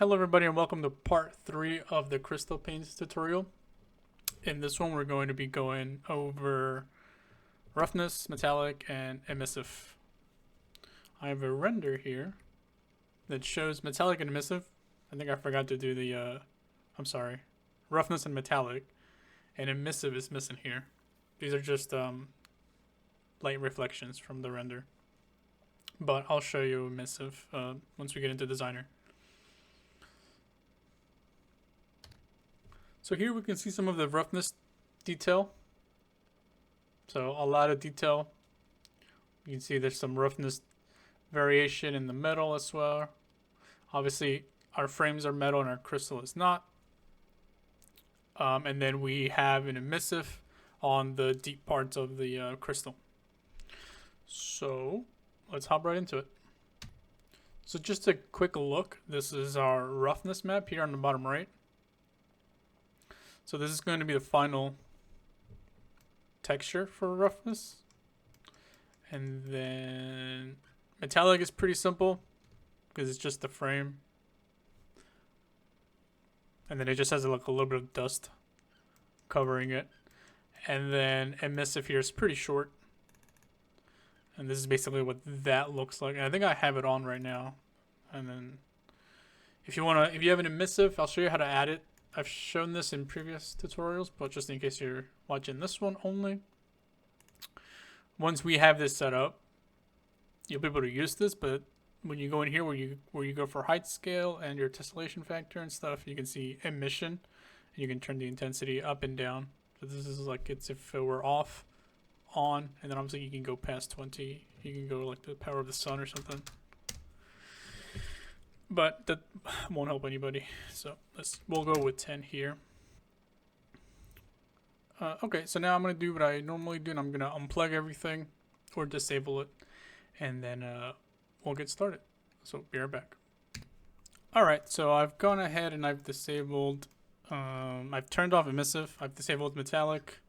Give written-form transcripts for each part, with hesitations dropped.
Hello everybody and welcome to part 3 of the crystal paints tutorial. In this one we're going to be going over roughness, metallic, and emissive. I have a render here that shows metallic and emissive. I think I forgot to do the, roughness and metallic, and emissive is missing here. These are just light reflections from the render. But I'll show you emissive once we get into designer. So here we can see some of the roughness detail. So a lot of detail. You can see there's some roughness variation in the metal as well. Obviously our frames are metal and our crystal is not. And then we have an emissive on the deep parts of the crystal. So let's hop right into it. So just a quick look. This is our roughness map here on the bottom right. So this is going to be the final texture for roughness. And then metallic is pretty simple because it's just the frame. And then it just has like a little bit of dust covering it. And then emissive here is pretty short. And this is basically what that looks like. And I think I have it on right now. And then if you have an emissive, I'll show you how to add it. I've shown this in previous tutorials, but just in case you're watching this one only. Once we have this set up, you'll be able to use this, but when you go in here where you go for height scale and your tessellation factor and stuff, you can see emission, and you can turn the intensity up and down. So this is like it's if it were off, on, and then obviously you can go past 20. You can go like the power of the sun or something. But that won't help anybody, so we'll go with 10 here. Okay, so now I'm gonna do what I normally do, and I'm gonna unplug everything or disable it, and then we'll get started. So be right back. All right, so I've gone ahead and I've disabled. I've turned off emissive. I've disabled metallic,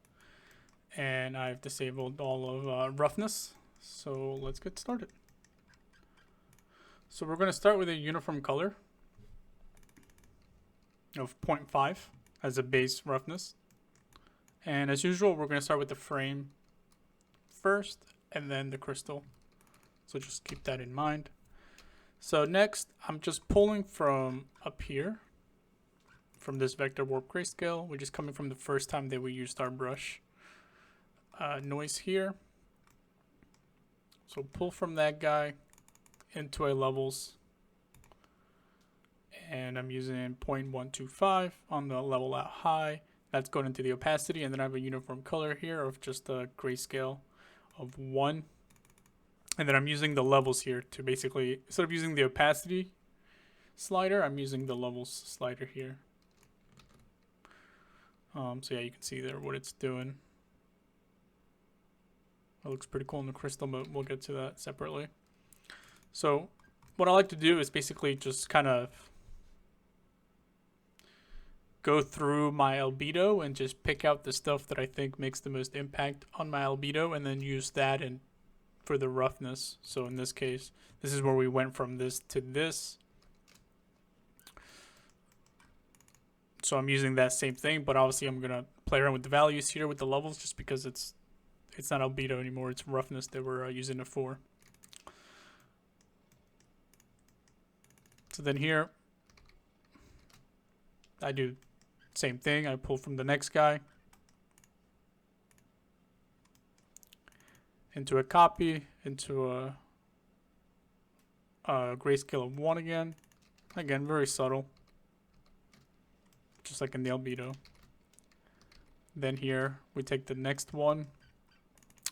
and I've disabled all of roughness. So let's get started. So we're going to start with a uniform color of 0.5 as a base roughness. And as usual, we're going to start with the frame first and then the crystal. So just keep that in mind. So next, I'm just pulling from up here, from this vector warp grayscale, which is coming from the first time that we used our brush. Noise here. So pull from that guy into a levels, and I'm using 0.125 on the level out high. That's going into the opacity, and then I have a uniform color here of just a grayscale of 1, and then I'm using the levels here to basically, instead of using the opacity slider, I'm using the levels slider here. So yeah, you can see there what it's doing. It looks pretty cool in the crystal, but we'll get to that separately. So what I like to do is basically just kind of go through my albedo and just pick out the stuff that I think makes the most impact on my albedo, and then use that for the roughness. So in this case, this is where we went from this to this. So I'm using that same thing, but obviously I'm going to play around with the values here with the levels just because it's not albedo anymore, it's roughness that we're using it for. So then here, I do same thing. I pull from the next guy into a copy, into a grayscale of 1 again. Again, very subtle, just like in the albedo. Then here we take the next one,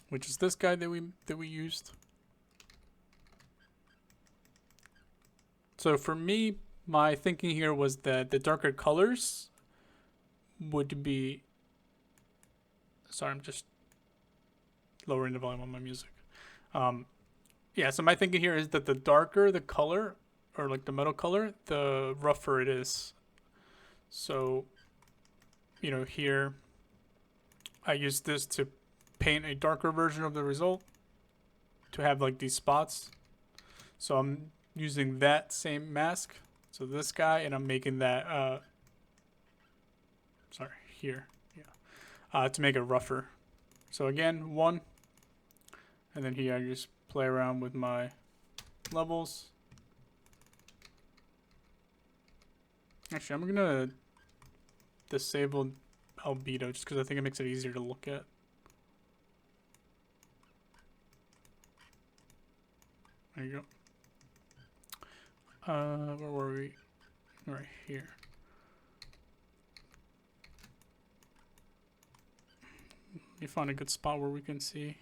which is this guy that we used. So for me, my thinking here was that the darker colors would be... Sorry, I'm just lowering the volume on my music. Yeah, so my thinking here is that the darker the color, or like the metal color, the rougher it is. So, you know, here I use this to paint a darker version of the result to have like these spots. So I'm using that same mask So this guy, and I'm making that, sorry, here, yeah, to make it rougher. So again, 1, and then here I just play around with my levels. Actually, I'm gonna disable albedo just because I think it makes it easier to look at. There you go. Where were we? Right here. Let me find a good spot where we can see.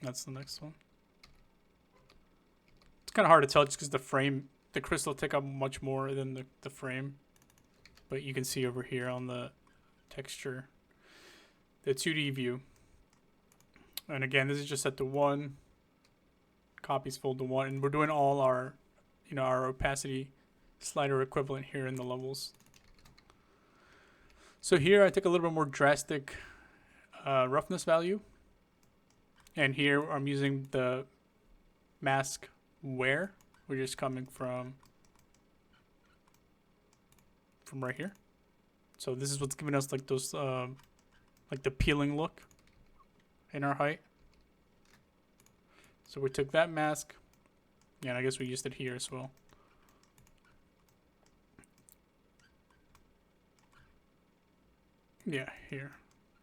That's the next one. It's kind of hard to tell just because the crystal take up much more than the frame. But you can see over here on the texture, the 2D view. And again, this is just set to 1. Copies full to 1. And we're doing all our, our opacity slider equivalent here in the levels. So here I take a little bit more drastic roughness value. And here I'm using the mask where, which is coming from right here. So this is what's giving us like those, like the peeling look in our height. So we took that mask, yeah, and I guess we used it here as well. Yeah, here.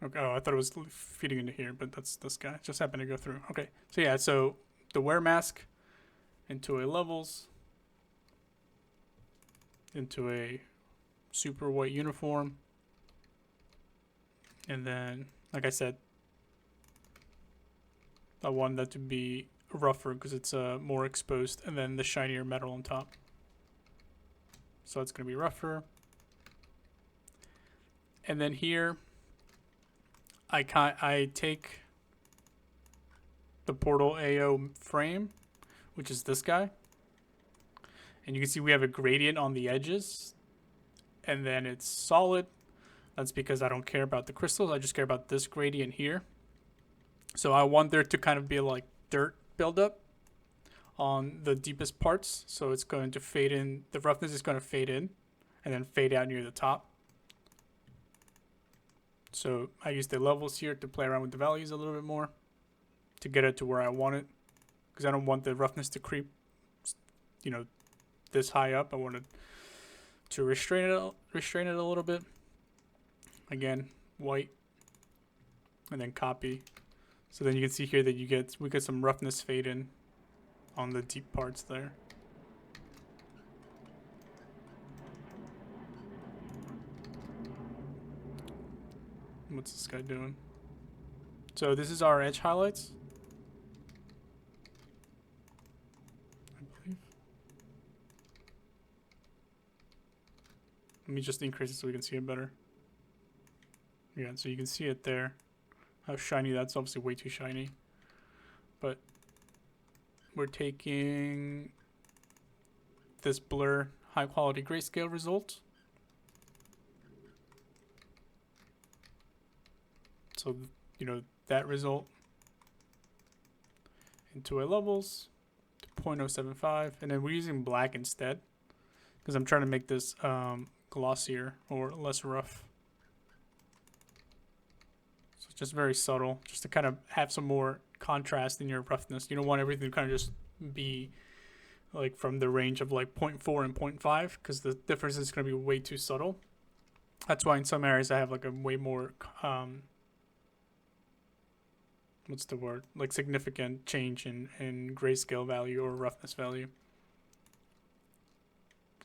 Okay. Oh, I thought it was feeding into here, but that's this guy. Just happened to go through. Okay. So yeah, so the wear mask into a levels, into a super white uniform, and then, like I said, I want that to be rougher because it's more exposed, and then the shinier metal on top. So it's going to be rougher. And then here, I take the Portal AO frame, which is this guy. And you can see we have a gradient on the edges. And then it's solid. That's because I don't care about the crystals. I just care about this gradient here. So I want there to kind of be like dirt buildup on the deepest parts. So it's going to fade in. The roughness is going to fade in and then fade out near the top. So I use the levels here to play around with the values a little bit more to get it to where I want it, because I don't want the roughness to creep, this high up. I want it to restrain it a little bit. Again, white, and then copy. So then you can see here that we get some roughness fade in on the deep parts there. What's this guy doing? So this is our edge highlights, I believe. Let me just increase it so we can see it better. Yeah, so you can see it there. How shiny, that's obviously way too shiny. But we're taking this blur high quality grayscale result. So, that result into a levels to 0.075, and then we're using black instead because I'm trying to make this glossier or less rough. So it's just very subtle, just to kind of have some more contrast in your roughness. You don't want everything to kind of just be like from the range of like 0.4 and 0.5 because the difference is going to be way too subtle. That's why in some areas I have like a way more what's the word? Like significant change in grayscale value or roughness value.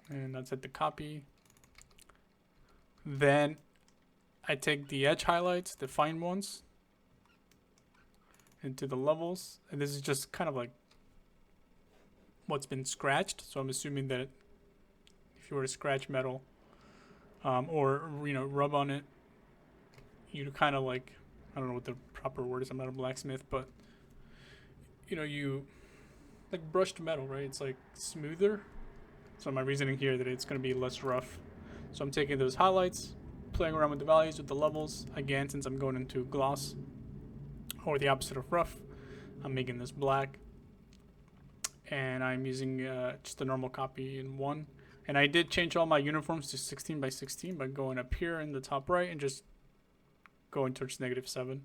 And that's at the copy. Then I take the edge highlights, the fine ones, into the levels. And this is just kind of like what's been scratched. So I'm assuming that if you were to scratch metal or, rub on it, you'd kind of like, I don't know what the proper word is, I'm not a blacksmith, but you like brushed metal, right? It's like smoother. So my reasoning here that it's going to be less rough. So I'm taking those highlights, playing around with the values, with the levels. Again, since I'm going into gloss or the opposite of rough, I'm making this black, and I'm using just a normal copy in 1. And I did change all my uniforms to 16 by 16 by going up here in the top right and just going towards -7.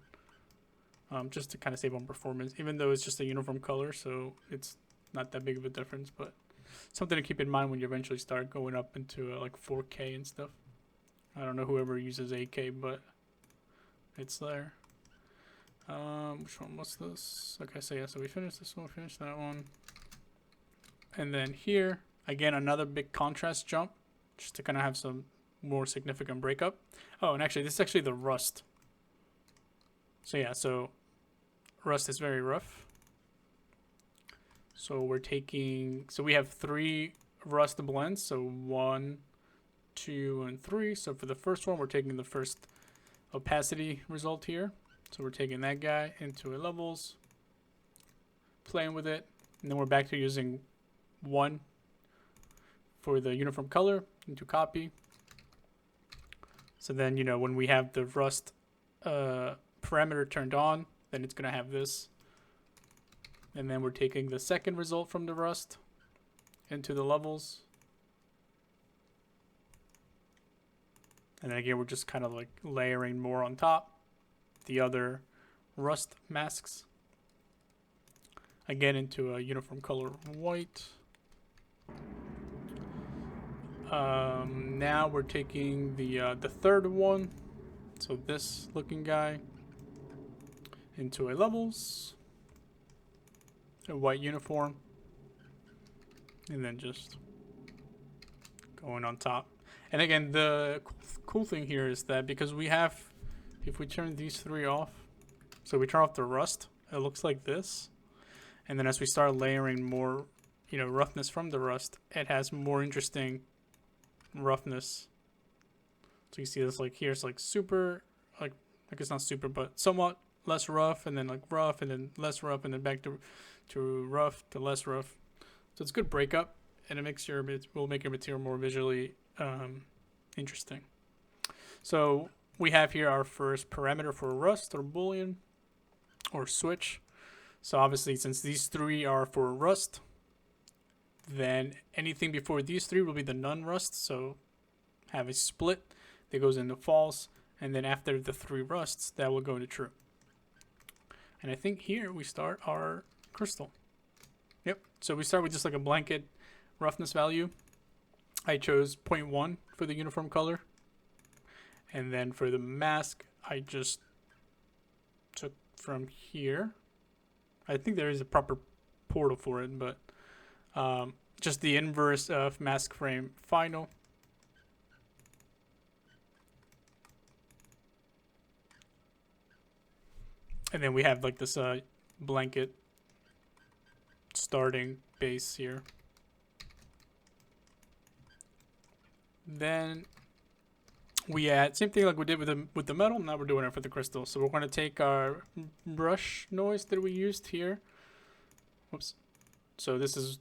Just to kind of save on performance, even though it's just a uniform color, so it's not that big of a difference, but something to keep in mind when you eventually start going up into like 4K and stuff. I don't know whoever uses 8K, but it's there. Which one was this? Okay, so yeah, so we finished this one, we finished that one. And then here, again, another big contrast jump, just to kind of have some more significant breakup. Oh, and actually, this is actually the rust. So yeah, so rust is very rough. So we're taking, so we have 3 rust blends, so 1, 2, and 3. So for the first one, we're taking the first opacity result here. So we're taking that guy into a levels, playing with it, and then we're back to using 1 for the uniform color into copy. So then, you know, when we have the rust parameter turned on, then it's going to have this. And then we're taking the second result from the rust into the levels. And then again, we're just kind of like layering more on top the other rust masks. Again, into a uniform color white. Now we're taking the third one, so this looking guy, into a levels, a white uniform, and then just going on top. And again, the cool thing here is that because we have, if we turn these 3 off, so we turn off the rust, it looks like this. And then as we start layering more, you know, roughness from the rust, it has more interesting roughness. So you see this, like here it's like super, like it's not super, but somewhat less rough, and then like rough, and then less rough, and then back to rough to less rough. So it's good breakup, and it makes will make your material more visually interesting. So we have here our first parameter for rust, or boolean, or switch. So obviously, since these 3 are for rust, then anything before these 3 will be the non-rust. So have a split that goes into false, and then after the 3 rusts, that will go to true. And I think here we start our crystal. Yep. So we start with just like a blanket roughness value. I chose 0.1 for the uniform color, and then for the mask, I just took from here. I think there is a proper portal for it, but just the inverse of mask frame final. And then we have like this blanket starting base here. Then we add same thing like we did with the metal. Now we're doing it for the crystal. So we're going to take our brush noise that we used here. Whoops. So this is,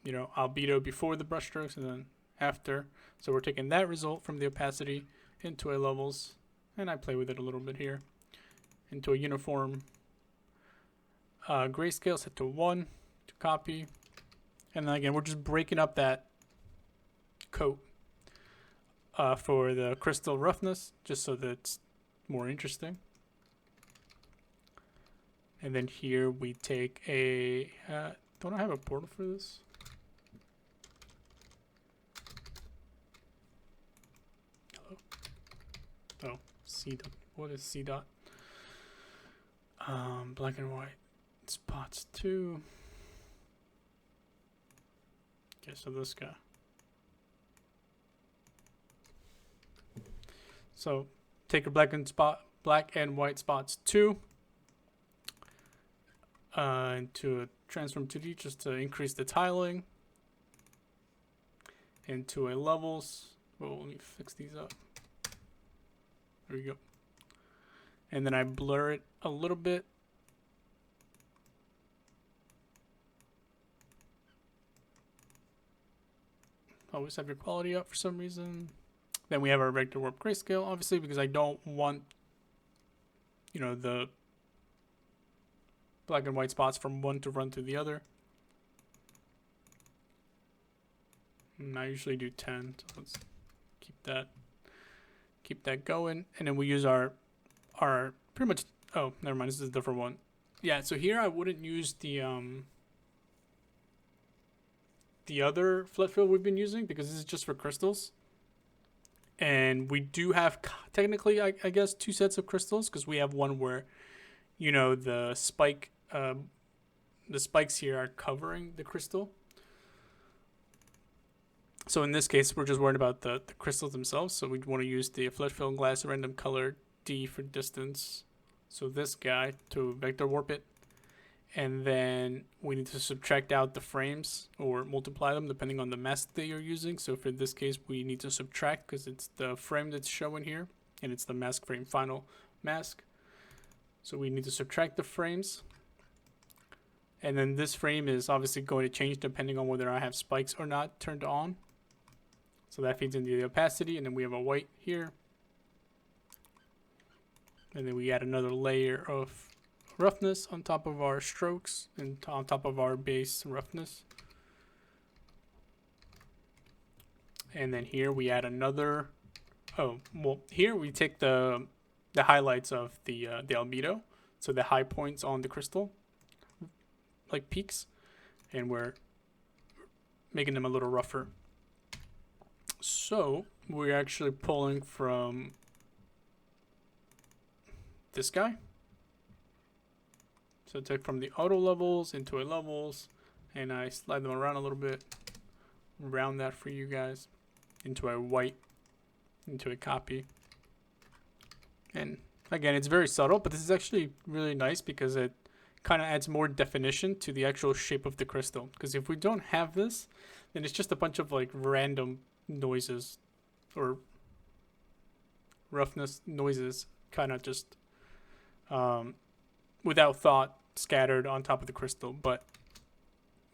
you know, albedo before the brush strokes and then after. So we're taking that result from the opacity into a levels, and I play with it a little bit here, into a uniform grayscale set to 1 to copy. And then again, we're just breaking up that coat for the crystal roughness, just so that it's more interesting. And then here we take a, don't I have a portal for this? Hello? Oh, C dot, what is C dot? Black and white spots 2. Okay, so this guy. So take a black and white spots 2 into a transform 2D just to increase the tiling. Into a levels. Well, let me fix these up. There we go. And then I blur it a little bit. Always have your quality up for some reason. Then we have our vector warp grayscale, obviously, because I don't want, you know, the black and white spots from one to run to the other. And I usually do 10, so let's keep that going. And then we use our pretty much, oh, never mind, this is a different one. Yeah, so here I wouldn't use the other flat fill we've been using because this is just for crystals. And we do have technically, I guess, 2 sets of crystals because we have one where, you know, the spikes here are covering the crystal. So in this case, we're just worried about the crystals themselves. So we want to use the flat fill glass random color D for distance. So this guy to vector warp it. And then we need to subtract out the frames or multiply them depending on the mask that you're using. So for this case, we need to subtract because it's the frame that's showing here. And it's the mask frame final mask. So we need to subtract the frames. And then this frame is obviously going to change depending on whether I have spikes or not turned on. So that feeds into the opacity. And then we have a white here. And then we add another layer of roughness on top of our strokes and on top of our base roughness. And then here we add another, oh, well, here we take the highlights of the albedo, so the high points on the crystal, like peaks, and we're making them a little rougher. So we're actually pulling from this guy. So take from the auto levels into a levels, and I slide them around a little bit, round that for you guys, into a white, into a copy. And again, it's very subtle, but this is actually really nice because it kind of adds more definition to the actual shape of the crystal. Because if we don't have this, then it's just a bunch of like random noises or roughness noises, kind of just without thought, scattered on top of the crystal. But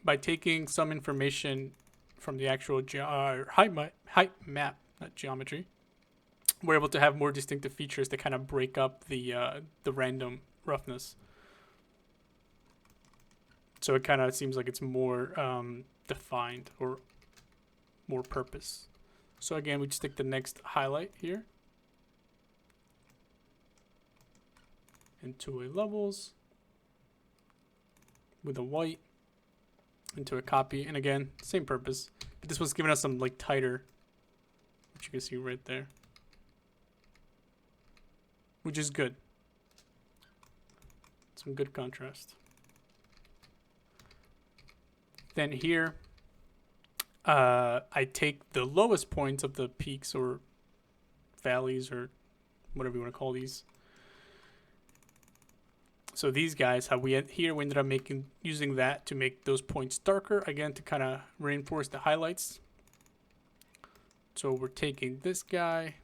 by taking some information from the actual height map, not geometry, we're able to have more distinctive features that kind of break up the random roughness. So it kind of seems like it's more defined or more purpose. So again, we just take the next highlight here into a levels with a white into a copy, and again, same purpose, but this one's giving us some like tighter, which you can see right there, which is good. Some good contrast. Then here I take the lowest points of the peaks or valleys or whatever you want to call these. So these guys, how we here we ended up using that to make those points darker, again to kind of reinforce the highlights. So we're taking this guy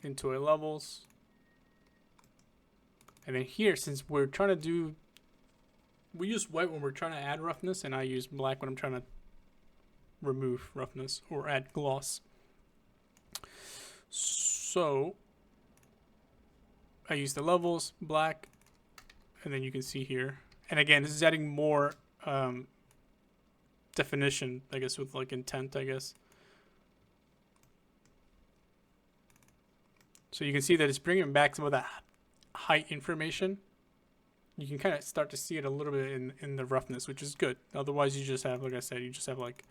into a levels, and then here, since we're trying to do, we use white when we're trying to add roughness, and I use black when I'm trying to remove roughness or add gloss. So I use the levels, black. And then you can see here, and again, this is adding more definition, I guess, with like intent, I guess. So you can see that it's bringing back some of that height information. You can kind of start to see it a little bit in the roughness, which is good. Otherwise, you just have, like I said, you just have like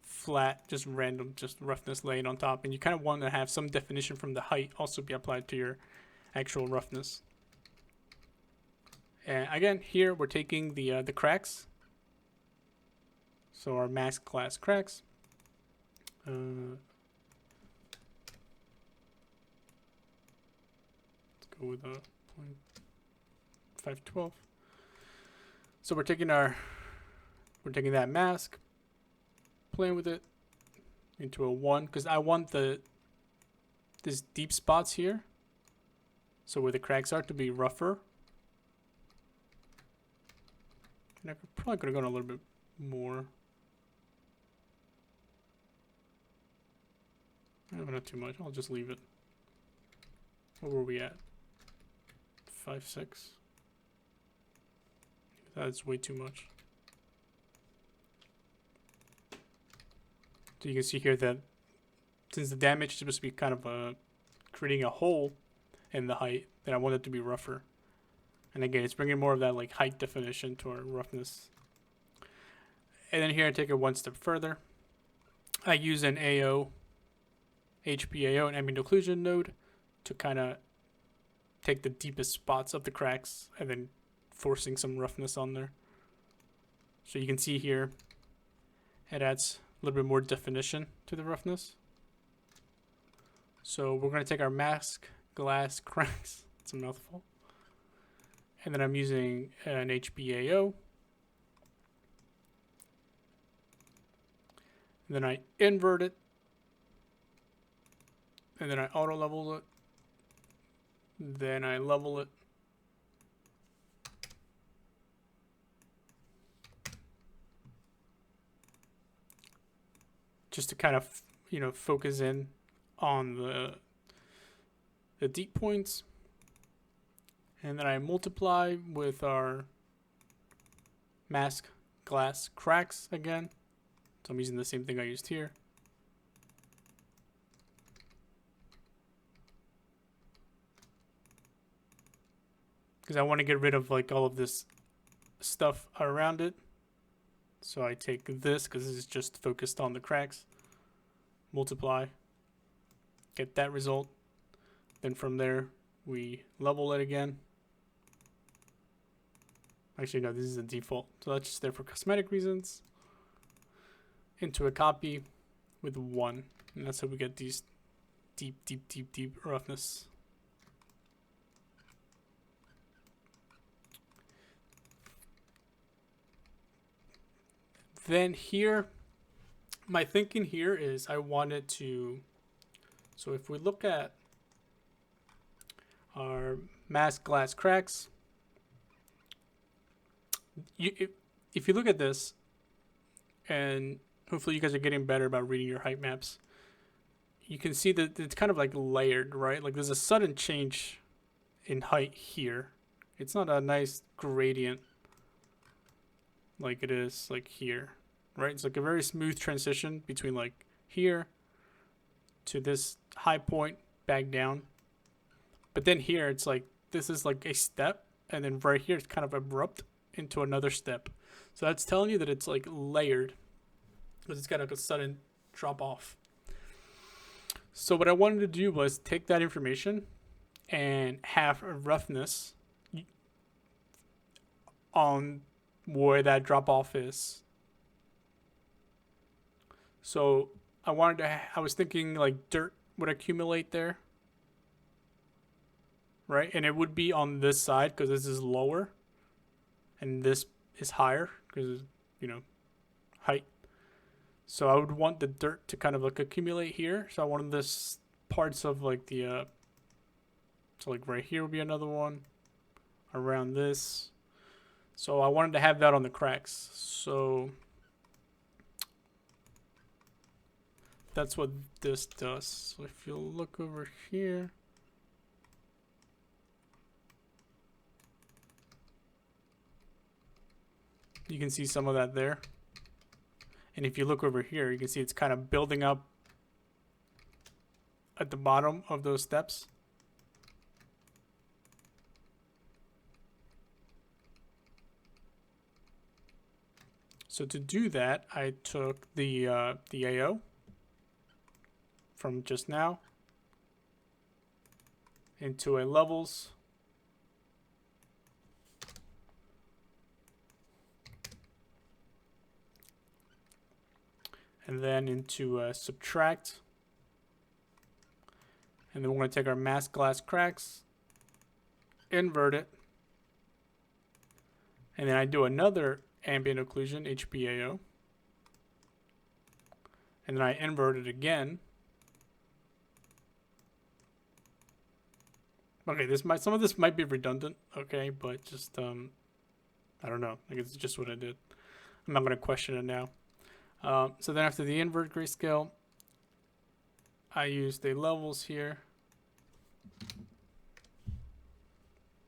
flat, just random, just roughness laying on top. And you kind of want to have some definition from the height also be applied to your actual roughness. And again, here we're taking the cracks. So our mask class cracks. Let's go with a 0.512. So we're taking that mask, playing with it into a 1 because I want this deep spots here. So where the cracks are to be rougher. And I probably could have gone a little bit more. Not too much. I'll just leave it. What were we at? 5, 6. That's way too much. So you can see here that since the damage is supposed to be kind of creating a hole in the height, then I want it to be rougher. And again, it's bringing more of that like height definition to our roughness. And then here I take it one step further. I use an AO, HPAO, an ambient occlusion node to kind of take the deepest spots of the cracks and then forcing some roughness on there. So you can see here, it adds a little bit more definition to the roughness. So we're going to take our mask glass cracks. It's a mouthful. And then I'm using an HPAO. And then I invert it. And then I auto level it. Then I level it. Just to kind of, you know, focus in on the deep points. And then I multiply with our mask glass cracks again. So I'm using the same thing I used here. Because I want to get rid of like all of this stuff around it. So I take this, because this is just focused on the cracks. Multiply. Get that result. Then from there, we level it again. Actually, no, this is a default. So that's just there for cosmetic reasons. Into a copy with 1. And that's how we get these deep, deep, deep, deep roughness. Then here, my thinking here is I wanted to, so if we look at our mask glass cracks, if you look at this, and hopefully you guys are getting better about reading your height maps, you can see that it's kind of like layered, right? Like there's a sudden change in height here. It's not a nice gradient like it is like here, right? It's like a very smooth transition between like here to this high point back down. But then here it's like this is like a step, and then right here it's kind of abrupt into another step. So that's telling you that it's like layered, because it's got like a sudden drop off. So what I wanted to do was take that information and have a roughness on where that drop off is. So I was thinking like dirt would accumulate there, right? And it would be on this side because this is lower and this is higher because, you know, height. So I would want the dirt to kind of like accumulate here. So I wanted this parts of like the, so like right here would be another one around this. So I wanted to have that on the cracks. So that's what this does. So if you look over here, you can see some of that there. And if you look over here, you can see it's kind of building up at the bottom of those steps. So to do that, I took the AO from just now into a levels. And then into subtract. And then we're going to take our mask glass cracks, invert it. And then I do another ambient occlusion, HPAO. And then I invert it again. Okay, some of this might be redundant, okay, but just I don't know. I guess it's just what I did. I'm not going to question it now. So then after the invert grayscale, I use the levels here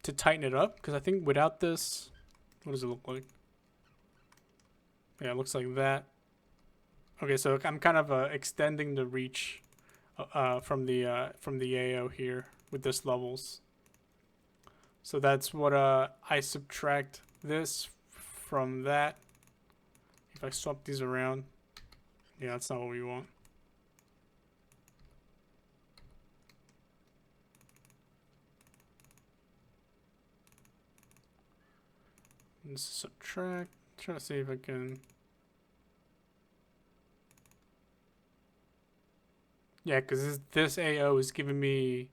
to tighten it up, because I think without this, What does it look like? Yeah, it looks like that. Okay, so I'm kind of extending the reach from the AO here with this levels. So that's what I subtract this from that. If I swap these around, yeah, that's not what we want. And subtract. Trying to see if I can. Yeah, because this AO is giving me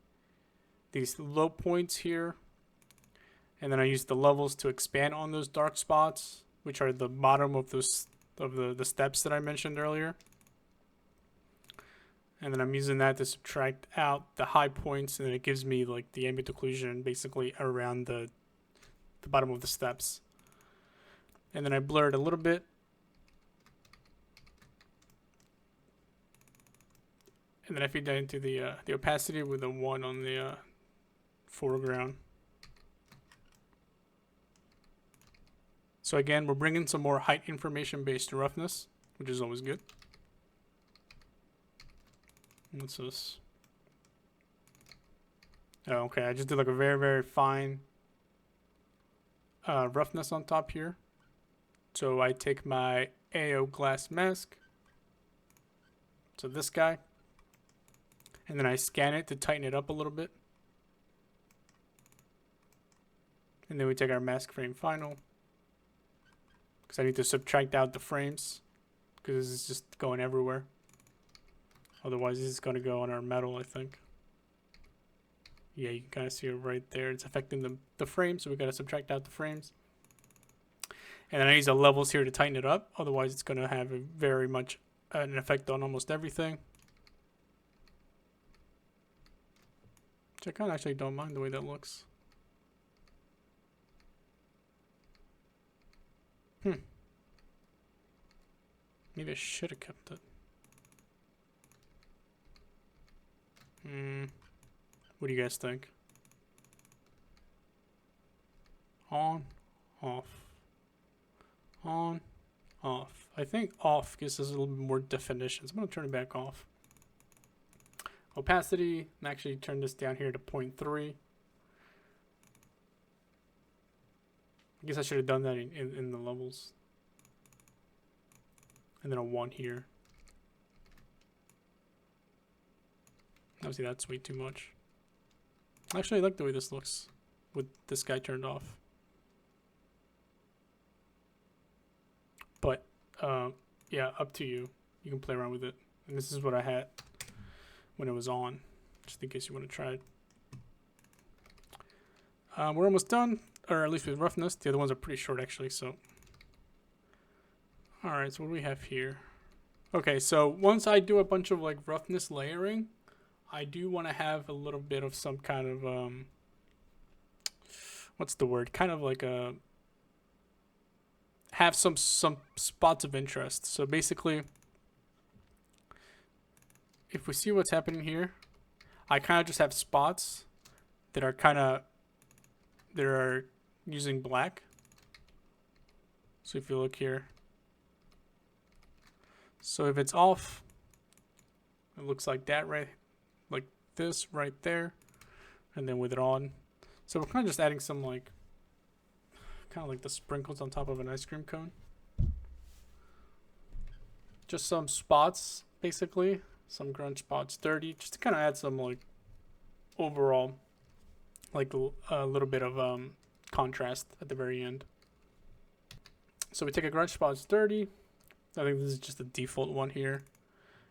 these low points here. And then I use the levels to expand on those dark spots, which are the bottom of those the steps that I mentioned earlier. And then I'm using that to subtract out the high points, and then it gives me like the ambient occlusion basically around the bottom of the steps. And then I blur it a little bit. And then I feed that into the opacity with a 1 on the foreground. So again, we're bringing some more height information based roughness, which is always good. What's this? Oh, okay, I just did like a very, very fine roughness on top here. So I take my AO glass mask, so this guy, and then I scan it to tighten it up a little bit. And then we take our mask frame final, because I need to subtract out the frames, because this is just going everywhere. Otherwise, this is going to go on our metal, I think. Yeah, you can kind of see it right there. It's affecting the frame, so we got to subtract out the frames. And then I use the levels here to tighten it up. Otherwise, it's going to have a very much an effect on almost everything. Which I kind of actually don't mind the way that looks. Maybe I should have kept it. What do you guys think? On, off. On, off. I think off gives us a little bit more definition. So I'm going to turn it back off. Opacity, and actually turn this down here to 0.3. I guess I should have done that in the levels. And then a 1 here. Obviously that's way too much. Actually, I like the way this looks with this guy turned off. But, yeah, up to you. You can play around with it. And this is what I had when it was on, just in case you want to try it. We're almost done, or at least with roughness. The other ones are pretty short, actually, so. Alright, so what do we have here? Okay, so once I do a bunch of, like, roughness layering, I do want to have a little bit of some kind of, what's the word? Kind of like a, have some spots of interest. So basically, if we see what's happening here, I kind of just have spots that are kind of, that are using black. So if you look here, so if it's off, it looks like that, right? Like this right there, and then with it on. So we're kind of just adding some like, kind of like the sprinkles on top of an ice cream cone. Just some spots, basically. Some grunge spots, dirty, just to kind of add some like overall, like a little bit of contrast at the very end. So we take a grunge spot, dirty. I think this is just the default one here,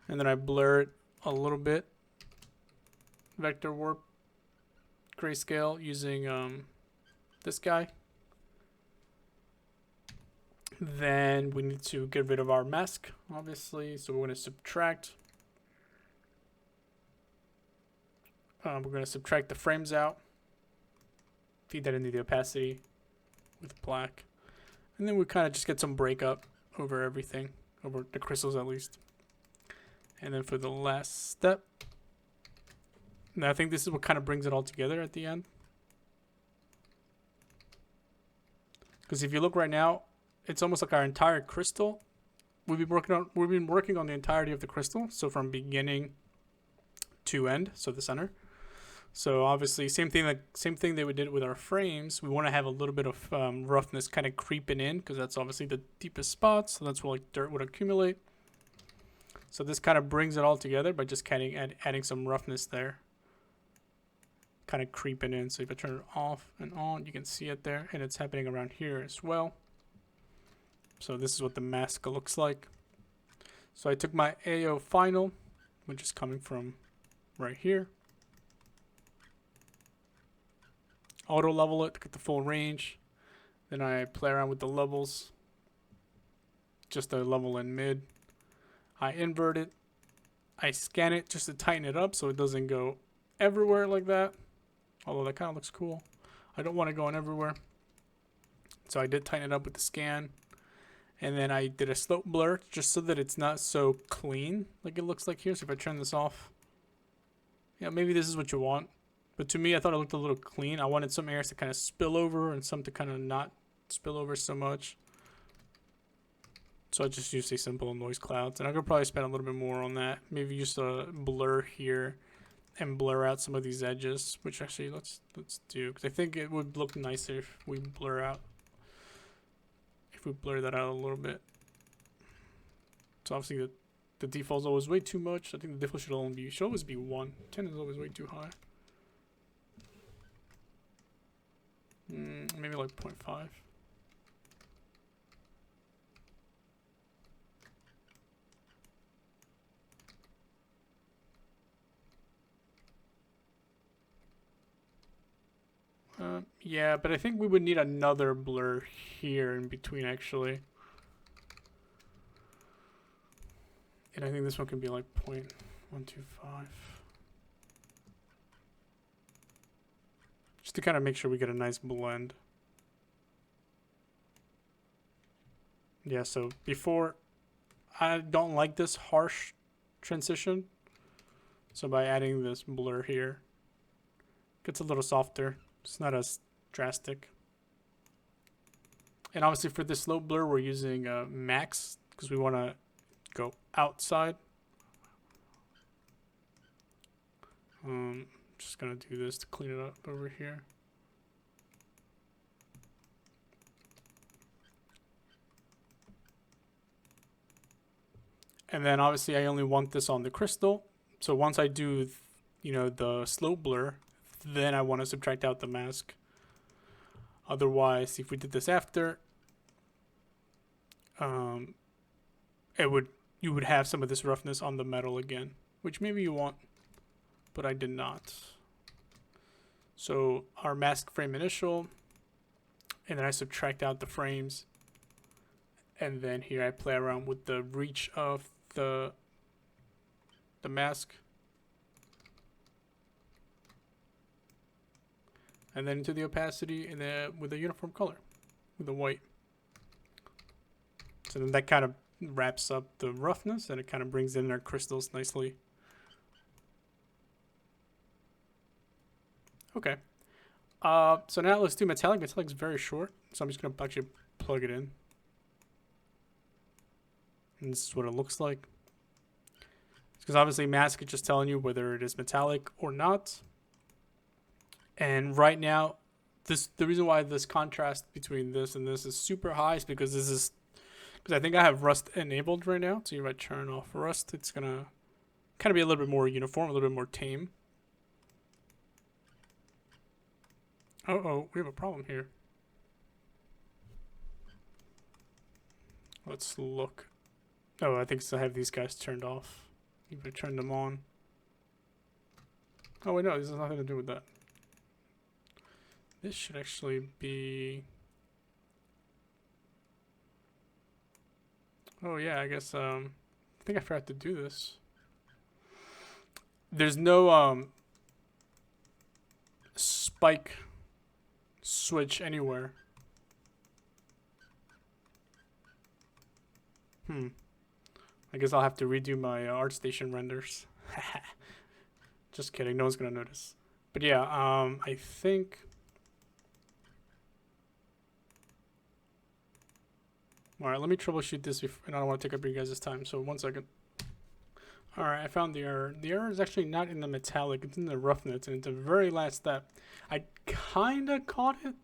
and then I blur it a little bit. Vector warp, grayscale using this guy. Then we need to get rid of our mask, obviously. So we're going to subtract. We're going to subtract the frames out. Feed that into the opacity with black. And then we kind of just get some breakup over everything, over the crystals at least. And then for the last step, and I think this is what kind of brings it all together at the end. Because if you look right now, it's almost like our entire crystal. We've been working on the entirety of the crystal, so from beginning to end, so the center. So obviously, same thing that we did with our frames. We want to have a little bit of roughness kind of creeping in, because that's obviously the deepest spot. So that's where like dirt would accumulate. So this kind of brings it all together by just kind of adding some roughness there, kind of creeping in. So if I turn it off and on, you can see it there, and it's happening around here as well. So this is what the mask looks like. So I took my AO final, which is coming from right here. Auto level it to get the full range. Then I play around with the levels. Just a level in mid. I invert it. I scan it just to tighten it up so it doesn't go everywhere like that. Although that kind of looks cool. I don't want it going everywhere. So I did tighten it up with the scan. And then I did a slope blur just so that it's not so clean like it looks like here. So if I turn this off, yeah, maybe this is what you want. But to me, I thought it looked a little clean. I wanted some areas to kind of spill over and some to kind of not spill over so much. So I just used a simple noise clouds. And I could probably spend a little bit more on that. Maybe use a blur here and blur out some of these edges, which actually let's do. Because I think it would look nicer if we blur that out a little bit. So obviously the default is always way too much. I think the default should always be 1. 10 is always way too high. Maybe like 0.5. Yeah, but I think we would need another blur here in between actually. And I think this one can be like 0.125. Just to kind of make sure we get a nice blend. Yeah, so before, I don't like this harsh transition. So by adding this blur here, it gets a little softer. It's not as drastic. And obviously for this slope blur, we're using max because we want to go outside. Just gonna do this to clean it up over here. And then obviously I only want this on the crystal. So once I do, the slope blur, then I want to subtract out the mask. Otherwise, if we did this after, you would have some of this roughness on the metal again, which maybe you want, but I did not. So our mask frame initial, and then I subtract out the frames, and then here I play around with the reach of the mask, and then into the opacity, and then with a uniform color, with the white. So then that kind of wraps up the roughness, and it kind of brings in our crystals nicely. Okay. So now let's do metallic. Metallic's very short, so I'm just gonna actually plug it in. And this is what it looks like. Because obviously mask is just telling you whether it is metallic or not. And right now, the reason why this contrast between this and this is super high is because I think I have rust enabled right now. So if I turn off rust, it's gonna kind of be a little bit more uniform, a little bit more tame. Uh-oh, we have a problem here. Let's look. Oh, I think I have these guys turned off. If I turn them on. Oh wait, no, this has nothing to do with that. This should actually be... Oh yeah, I guess, I think I forgot to do this. There's no, spike switch anywhere. I guess I'll have to redo my ArtStation renders. Just kidding, no one's gonna notice. But yeah, I think Alright, let me troubleshoot this before, and I don't want to take up your guys' time, so 1 second. Alright, I found the error. The error is actually not in the metallic, it's in the roughness, and it's the very last step. I kinda caught it,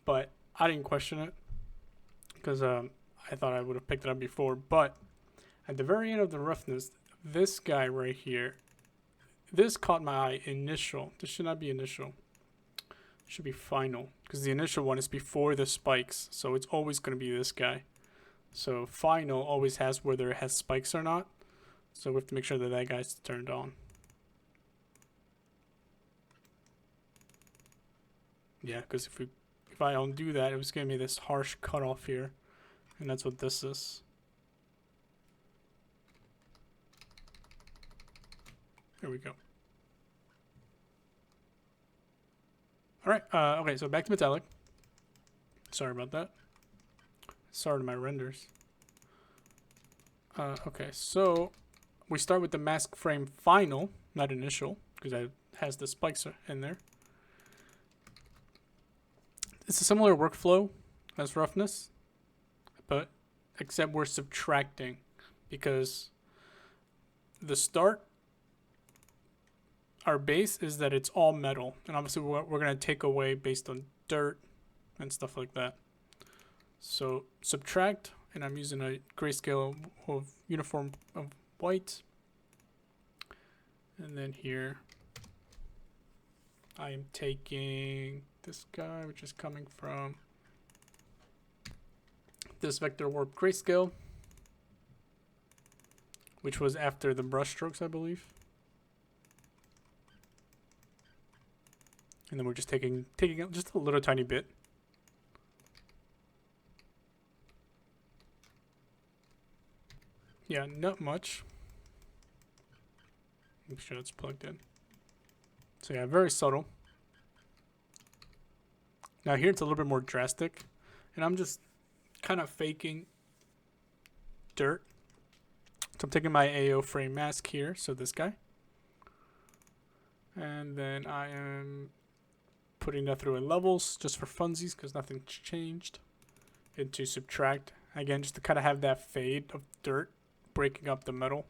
but I didn't question it, because I thought I would have picked it up before, but at the very end of the roughness, this guy right here, this caught my eye, initial. This should not be initial. It should be final, because the initial one is before the spikes, so it's always going to be this guy. So final always has whether it has spikes or not. So we have to make sure that that guy's turned on. Yeah, because if I undo that, it was giving me this harsh cutoff here, and that's what this is. There we go. All right. Okay. So back to metallic. Sorry about that. Sorry to my renders. Okay. So we start with the mask frame final, not initial, because it has the spikes in there. It's a similar workflow as roughness, but except we're subtracting because the start, our base is that it's all metal, and obviously we're going to take away based on dirt and stuff like that. So subtract, and I'm using a grayscale of uniform of white, and then here I am taking this guy, which is coming from this vector warp grayscale, which was after the brush strokes, I believe. And then we're just taking out just a little tiny bit. Yeah, not much. Make sure it's plugged in. So yeah, very subtle. Now here it's a little bit more drastic, and I'm just kind of faking dirt. So I'm taking my AO frame mask here, so this guy. And then I am putting that through in levels just for funsies because nothing's changed. Into subtract, again, just to kind of have that fade of dirt breaking up the metal.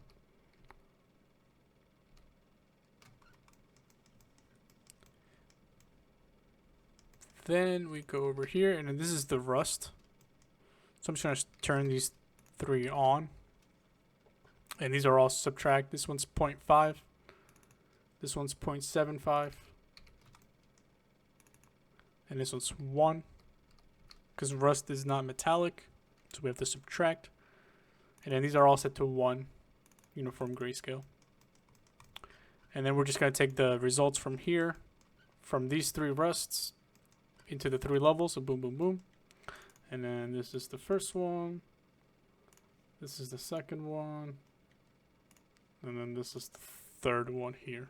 Then we go over here, and then this is the rust. So I'm just going to turn these three on. And these are all subtract. This one's 0.5. This one's 0.75. And this one's 1. Because rust is not metallic, so we have to subtract. And then these are all set to 1 uniform grayscale. And then we're just going to take the results from here, from these three rusts, into the 3 levels. So boom, boom, boom. And then this is the first one. This is the second one. And then this is the third one here.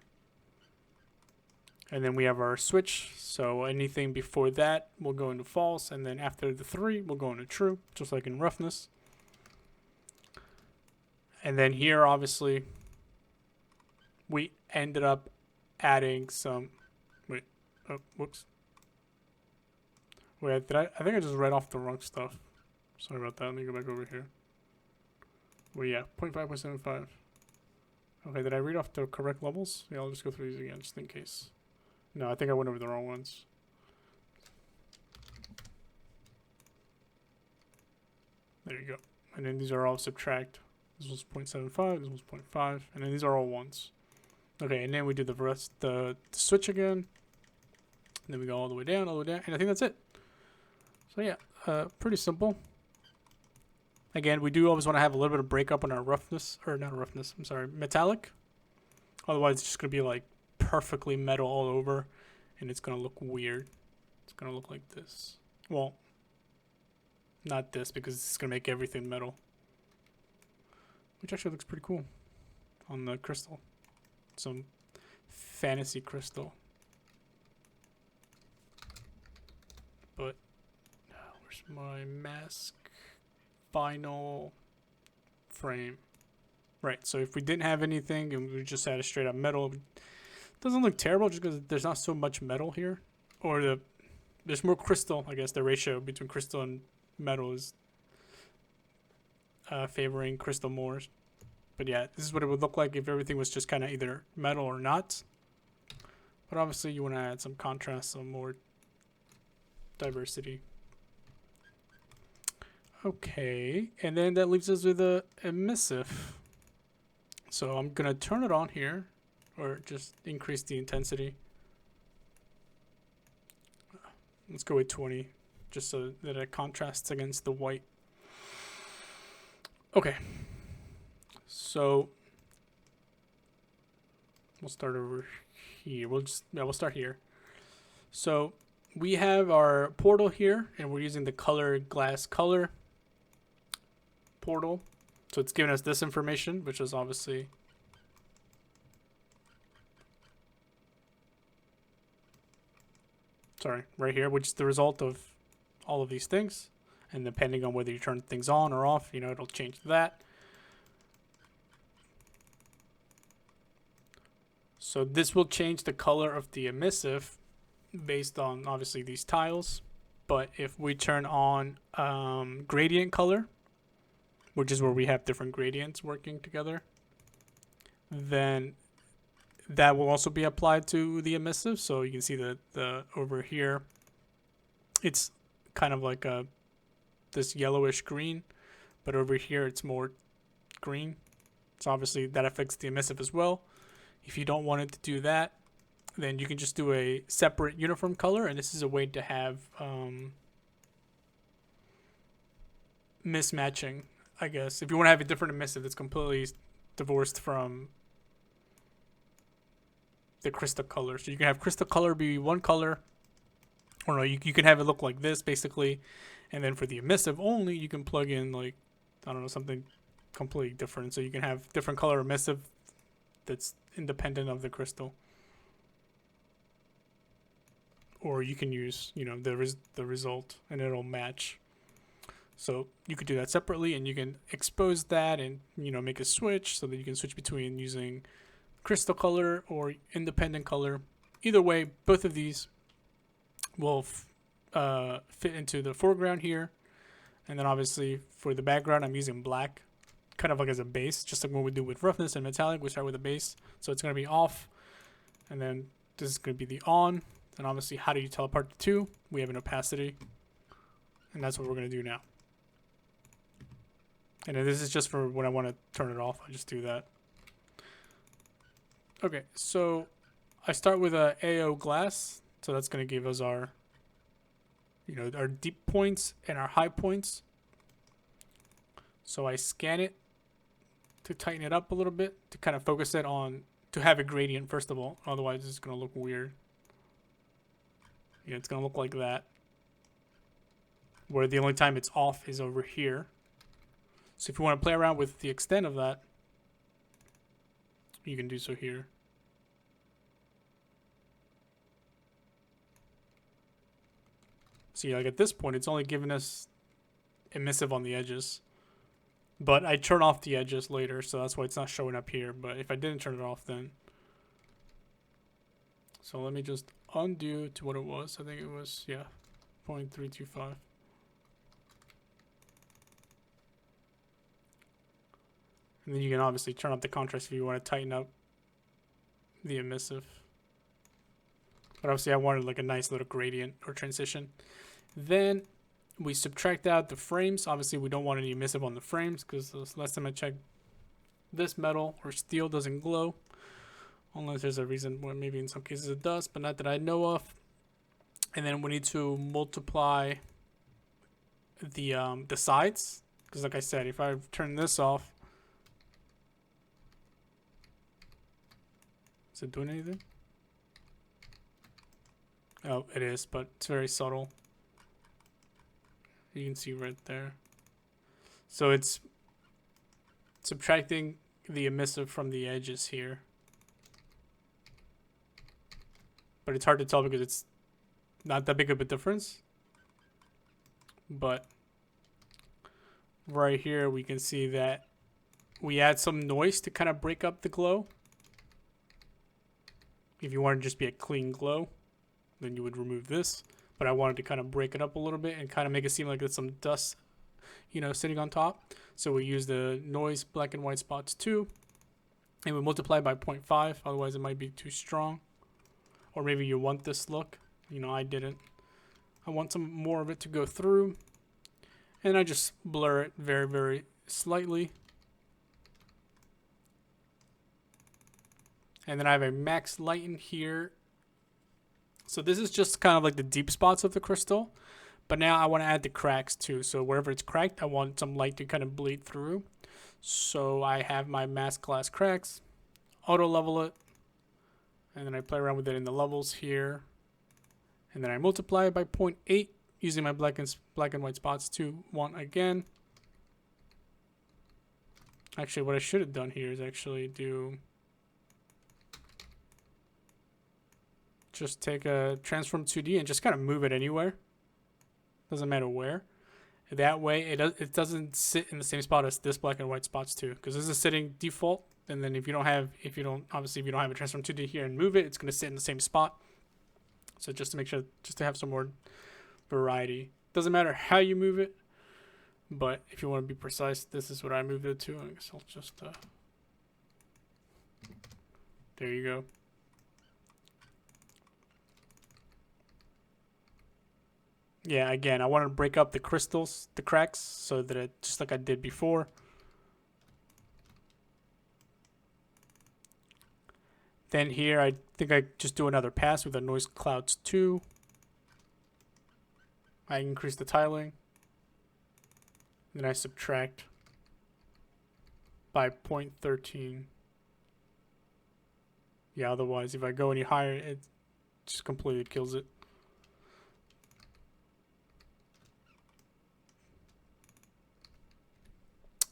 And then we have our switch. So anything before that will go into false. And then after the 3 will go into true, just like in roughness. And then here, obviously, we ended up adding some... Wait. Oh, whoops. Wait, I think I just read off the wrong stuff. Sorry about that. Let me go back over here. Well, yeah, 0.5, 0.75. Okay, did I read off the correct levels? Yeah, I'll just go through these again, just in case. No, I think I went over the wrong ones. There you go. And then these are all subtract. This was 0.75, this was 0.5, and then these are all ones. Okay, and then we do the rest, the switch again. And then we go all the way down, and I think that's it. So yeah, pretty simple. Again, we do always want to have a little bit of breakup on our roughness, or not roughness, I'm sorry, metallic. Otherwise, it's just going to be like perfectly metal all over, and it's going to look weird. It's going to look like this. Well, not this, because it's going to make everything metal. Which actually looks pretty cool on the crystal. Some fantasy crystal. But, where's my mask? Final frame. Right, so if we didn't have anything and we just had a straight up metal, it doesn't look terrible just because there's not so much metal here. Or there's more crystal, I guess the ratio between crystal and metal is favoring crystal more. But yeah, this is what it would look like if everything was just kind of either metal or not. But obviously you want to add some contrast, some more diversity. Okay, and then that leaves us with a emissive. So I'm gonna turn it on here, or just increase the intensity. Let's go with 20, just so that it contrasts against the white. Okay, so we'll start over here. We'll start here. So we have our portal here, and we're using the color glass color portal. So it's giving us this information, which is obviously right here, which is the result of all of these things. And depending on whether you turn things on or off, you know, it'll change that. So this will change the color of the emissive based on obviously these tiles. But if we turn on gradient color, which is where we have different gradients working together, then that will also be applied to the emissive. So you can see that over here, it's kind of like this yellowish green, but over here it's more green. So obviously that affects the emissive as well. If you don't want it to do that, then you can just do a separate uniform color, and this is a way to have mismatching, I guess. If you want to have a different emissive that's completely divorced from the crystal color. So you can have crystal color be one color, or no, you can have it look like this basically, and then for the emissive only, you can plug in like, I don't know, something completely different. So you can have different color emissive that's independent of the crystal. Or you can use, you know, the result and it'll match. So you could do that separately, and you can expose that and, you know, make a switch so that you can switch between using crystal color or independent color. Either way, both of these will fit into the foreground here. And then obviously for the background, I'm using black, kind of like as a base, just like what we do with roughness and metallic. We start with a base. So it's going to be off, and then this is going to be the on. And obviously, how do you tell apart the two? We have an opacity, and that's what we're going to do now. And this is just for when I want to turn it off. I just do that. Okay, so I start with a AO glass. So that's going to give us our, you know, our deep points and our high points. So I scan it to tighten it up a little bit, to kind of focus it on, to have a gradient first of all. Otherwise, it's going to look weird. Yeah, it's going to look like that, where the only time it's off is over here. So if you want to play around with the extent of that, you can do so here. See, like at this point, it's only giving us emissive on the edges. But I turn off the edges later, so that's why it's not showing up here. But if I didn't turn it off then. So let me just undo to what it was. I think it was, yeah, 0.325. And then you can obviously turn up the contrast if you want to tighten up the emissive. But obviously I wanted like a nice little gradient or transition. Then we subtract out the frames. Obviously we don't want any emissive on the frames, because last time I checked, this metal or steel doesn't glow. Unless there's a reason where maybe in some cases it does, but not that I know of. And then we need to multiply the sides, because like I said, if I turn this off, is it doing anything? Oh, it is, but it's very subtle. You can see right there. So it's subtracting the emissive from the edges here. But it's hard to tell because it's not that big of a difference. But right here we can see that we add some noise to kind of break up the glow. If you want to just be a clean glow, then you would remove this. But I wanted to kind of break it up a little bit and kind of make it seem like there's some dust, you know, sitting on top. So we use the noise black and white spots 2, and we multiply by 0.5, otherwise it might be too strong. Or maybe you want this look. You know, I didn't. I want some more of it to go through. And I just blur it very, very slightly. And then I have a max lighten here. So this is just kind of like the deep spots of the crystal. But now I want to add the cracks too. So wherever it's cracked, I want some light to kind of bleed through. So I have my mask glass cracks. Auto level it. And then I play around with it in the levels here. And then I multiply it by 0.8 using my black and white spots to 1 again. Actually, what I should have done here is actually just take a transform 2D and just kind of move it anywhere. Doesn't matter where. That way it doesn't sit in the same spot as this black and white spots too, because this is sitting default. And then if you don't have a transform 2D here and move it, it's going to sit in the same spot. So just to make sure, just to have some more variety. Doesn't matter how you move it, but if you want to be precise, this is what I moved it to. I guess I'll just there you go. Yeah, again, I want to break up the crystals, the cracks, so that it, just like I did before. Then here, I think I just do another pass with the noise clouds 2. I increase the tiling. Then I subtract by 0.13. Yeah, otherwise, if I go any higher, it just completely kills it.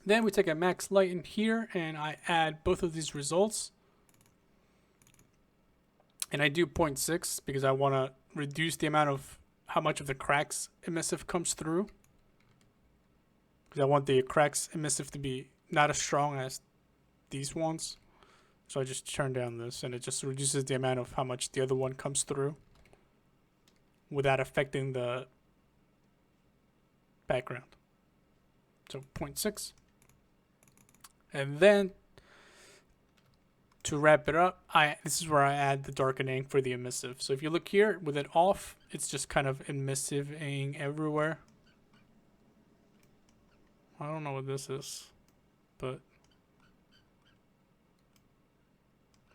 Then we take a max light in here, and I add both of these results. And I do 0.6 because I want to reduce the amount of how much of the cracks emissive comes through. Because I want the cracks emissive to be not as strong as these ones. So I just turn down this, and it just reduces the amount of how much the other one comes through without affecting the background. So 0.6. And then to wrap it up, this is where I add the darkening for the emissive. So if you look here with it off, it's just kind of emissive-ing everywhere. I don't know what this is, but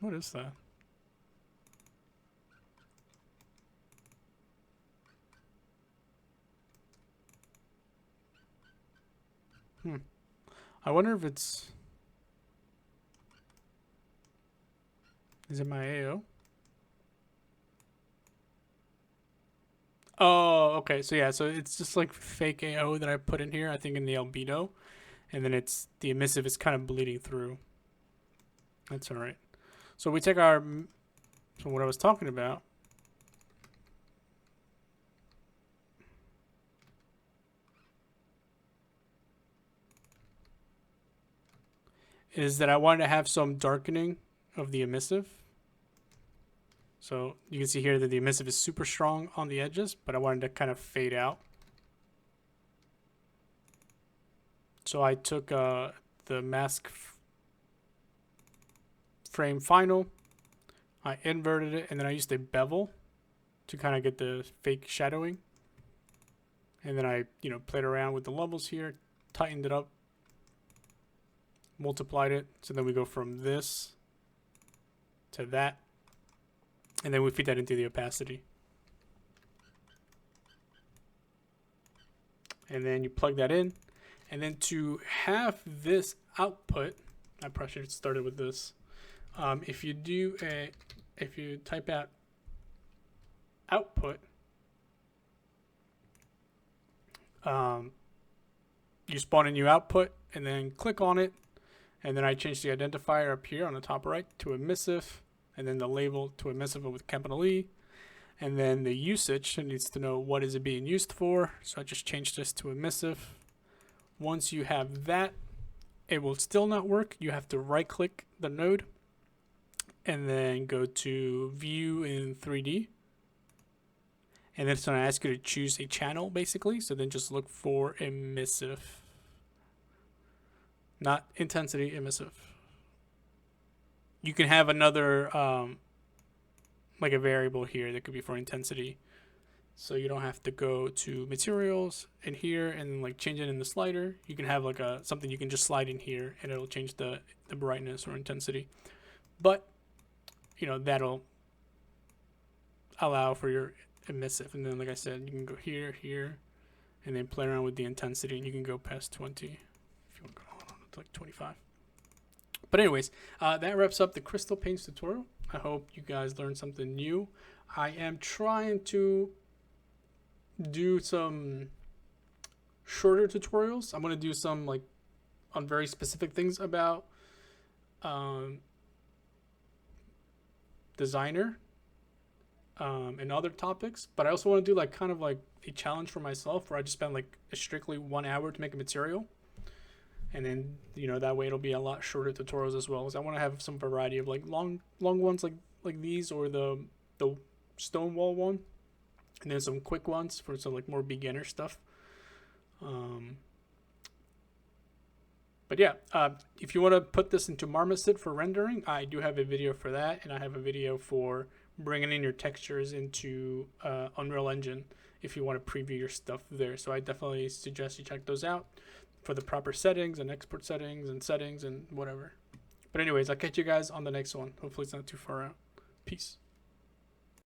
what is that? I wonder if it's... Is it my AO? Oh, okay. So yeah, so it's just like fake AO that I put in here, I think in the albedo. And then it's the emissive is kind of bleeding through. That's all right. So we take our... So what I was talking about is that I wanted to have some darkening of the emissive. So you can see here that the emissive is super strong on the edges, but I wanted to kind of fade out. So I took the mask frame final, I inverted it, and then I used a bevel to kind of get the fake shadowing. And then I, played around with the levels here, tightened it up, multiplied it. So then we go from this to that. And then we feed that into the opacity. And then you plug that in. And then to have this output, I probably should have started with this. If you type out output, you spawn a new output and then click on it. And then I change the identifier up here on the top right to emissive. And then the label to emissive with capital E. And then the usage, it needs to know what is it being used for. So I just changed this to emissive. Once you have that, it will still not work. You have to right click the node and then go to view in 3D. And then it's going to ask you to choose a channel basically. So then just look for emissive. not intensity, emissive. You can have another like a variable here that could be for intensity. So you don't have to go to materials in here and like change it in the slider. You can have like something you can just slide in here and it'll change the brightness or intensity. But you know, that'll allow for your emissive. And then like I said, you can go here, here, and then play around with the intensity, and you can go past 20 if you want to go on to like 25. But anyways, that wraps up the Crystal Paints tutorial. I hope you guys learned something new. I am trying to do some shorter tutorials. I'm going to do some like on very specific things about designer and other topics, but I also want to do like kind of like a challenge for myself where I just spend like strictly 1 hour to make a material, and then you know that way it'll be a lot shorter tutorials as well, as I want to have some variety of like long ones like these, or the stone wall one, and then some quick ones for some like more beginner stuff. But yeah, if you want to put this into Marmoset for rendering, I do have a video for that, and I have a video for bringing in your textures into Unreal Engine if you want to preview your stuff there. So I definitely suggest you check those out for the proper settings and export settings and whatever. But anyways, I'll catch you guys on the next one. Hopefully it's not too far out. Peace.